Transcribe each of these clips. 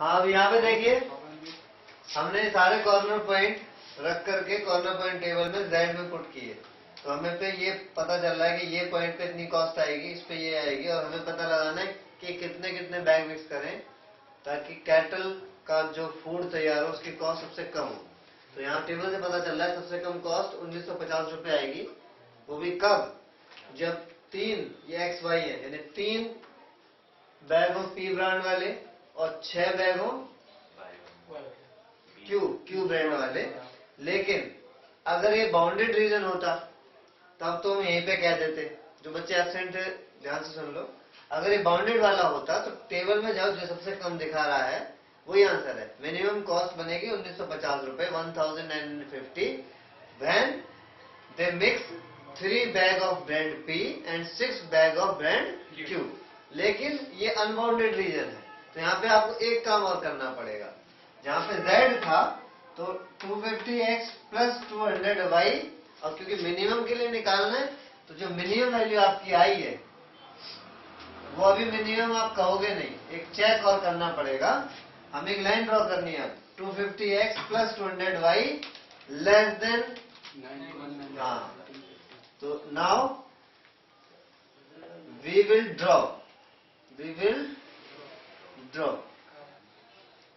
हाँ, अब यहाँ पे देखिए हमने सारे कॉर्नर पॉइंट रख करके कॉर्नर पॉइंट टेबल में Z में पुट किए, तो हमें पे ये पता चल रहा है कि ये पॉइंट पे इतनी कॉस्ट आएगी, इस पे ये आएगी, और हमें पता लगाना है कि कितने कितने बैग मिक्स करें ताकि कैटल का जो फूड तैयार हो उसकी कॉस्ट सबसे कम हो। तो यहाँ टेबल से पता चल रहा है सबसे कम कॉस्ट 1950 रुपए आएगी। वो भी कब? जब 3 ये XY है, यानी 3 बैग हो P ब्रांड वाले और 6 बैग हो क्यू ब्रांड वाले। लेकिन अगर ये बाउंडेड रीजन होता तब तो हम यहीं पे कह देते। जो बच्चे एब्सेंट है ध्यान से सुन लो, अगर ये बाउंडेड वाला होता तो टेबल में जाओ, जो सबसे कम दिखा रहा है वही आंसर है। मिनिमम कॉस्ट बनेगी 1950 रुपए, 1950 when they mix 3 bag of brand P and 6 bag of brand Q। लेकिन ये अनबाउंडेड रीजन है, तो यहाँ पे आपको एक काम और करना पड़ेगा। जहाँ पे Z था तो 250x प्लस 200y, और क्योंकि मिनिमम के लिए निकालना है तो जो मिनिमम वैल्यू आपकी आई है वो अभी मिनिमम आप कहोगे नहीं, एक चेक और करना पड़ेगा। हमें एक लाइन ड्रॉ करनी है। 250x plus 200y less than, हाँ, तो नाउ वी विल ड्रॉ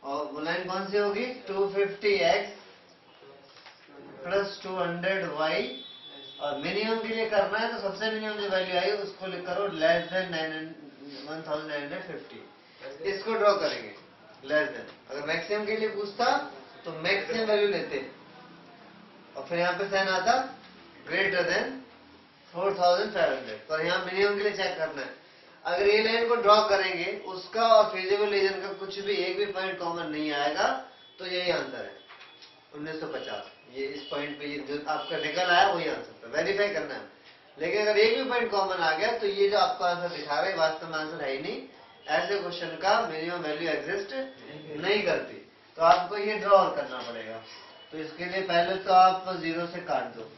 और वो लाइन कौन सी होगी? 250x प्लस 200y, और मिनिमम के लिए करना है तो सबसे मिनिमम जो वैल्यू आई उसको लिख करो लेस देन 1950। इसको ड्रॉ करेंगे लेस देन। अगर मैक्सिमम के लिए पूछता तो मैक्सिमम वैल्यू लेते और फिर यहाँ पे साइन आता ग्रेटर देन 4500, पर यहाँ मिनिमम के लिए चेक करना है। अगर ये लाइन को ड्रॉ करेंगे उसका और फिजिबल रीजन का कुछ भी एक भी पॉइंट कॉमन नहीं आएगा, तो यही आंसर है 1950। ये इस पॉइंट पे ये जो आपका निकल आया वही आंसर है, वेरीफाई करना है। लेकिन अगर एक भी पॉइंट कॉमन आ गया तो ये जो आपको आंसर दिखा रहा है वास्तव में आंसर है ही नहीं। ऐसे क्वेश्चन का मिनिमम वैल्यू एग्जिस्ट नहीं करती, तो आपको ये ड्रॉ करना पड़ेगा। तो इसके लिए पहले तो आप 0 से काट दो।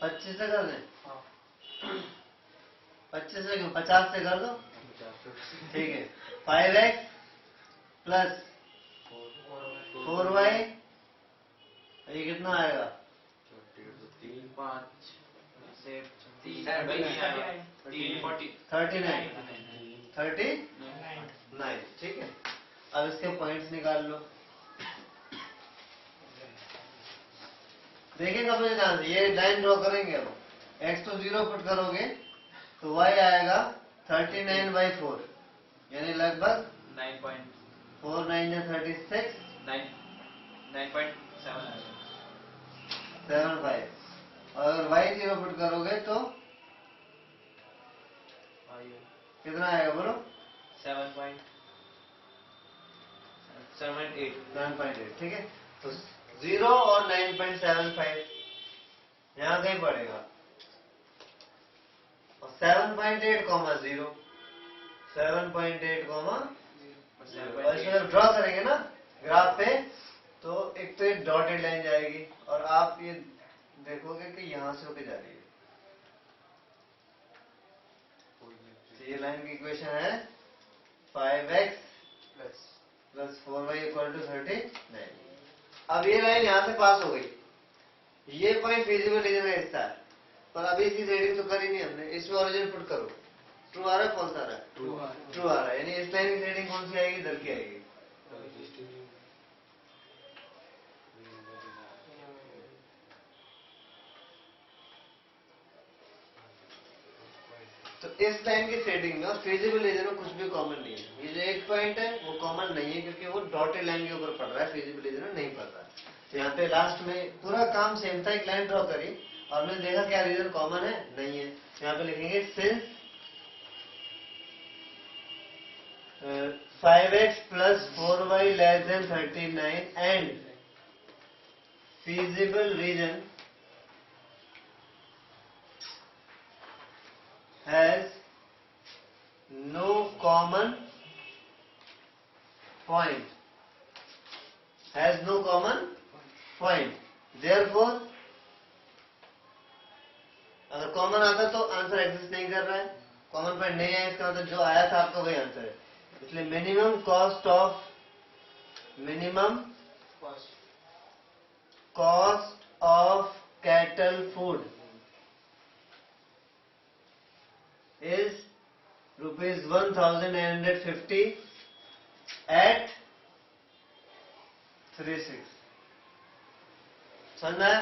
पच्चीस से कर दें? 25 से क्यों, 50 से कर दो। ठीक है, 5x प्लस 4y, ये कितना आएगा? 39। ठीक है, अब इसके पॉइंट्स निकाल लो। देखेगा मुझे ध्यान से, ये लाइन ड्रॉ करेंगे। अब x तो 0 पुट करोगे तो y आएगा 39/4, यानी लगभग 4 9 36 9.75। और अगर y 0 पुट करोगे तो कितना आएगा बोलो? 7.8। ठीक है, तो 0 और 9.75 यहाँ कहीं पड़ेगा, और 7.8 कॉमा 0, 7.8 कॉमा, और इसमें जब ड्रॉ करेंगे ना ग्राफ पे तो एक तो एक डॉटेड लाइन जाएगी और आप ये देखोगे कि यहाँ से होके जा रही है। तो ये लाइन की इक्वेशन है 5x plus 4y equal to 39। अब ये लाइन यहाँ से पास हो गई, ये पॉइंट फिजिबल रीजन का हिस्सा है, पर अभी इसकी रेडिंग तो करी नहीं हमने। इसमें ओरिजिन पुट करो, ट्रू आ रहा है फॉल्स आ रहा है? ट्रू आ रहा है, यानी इस लाइन की रेडिंग कौन सी आएगी? इधर की आएगी। तो इस लाइन की शेडिंग में और फिजिबल रीजन में कुछ भी कॉमन नहीं है। ये जो एक पॉइंट है वो कॉमन नहीं है क्योंकि वो डॉटेड लाइन के ऊपर पड़ रहा है, फिजिबल रीजन में नहीं पड़ रहा है। तो यहाँ पे लास्ट में पूरा काम सेम था, एक लाइन ड्रॉ करी और हमने देखा क्या रीजन कॉमन है, नहीं है। यहाँ पे लिखेंगे since 5x plus 4y less than 39 and feasible region has no common point, therefore अगर कॉमन आता तो आंसर एग्जिस्ट नहीं कर रहा है, कॉमन पॉइंट नहीं है, इसका मतलब जो आया था आपका वही आंसर है। इसलिए minimum cost of cattle food is ₹1,950 at 36। समझ में आया?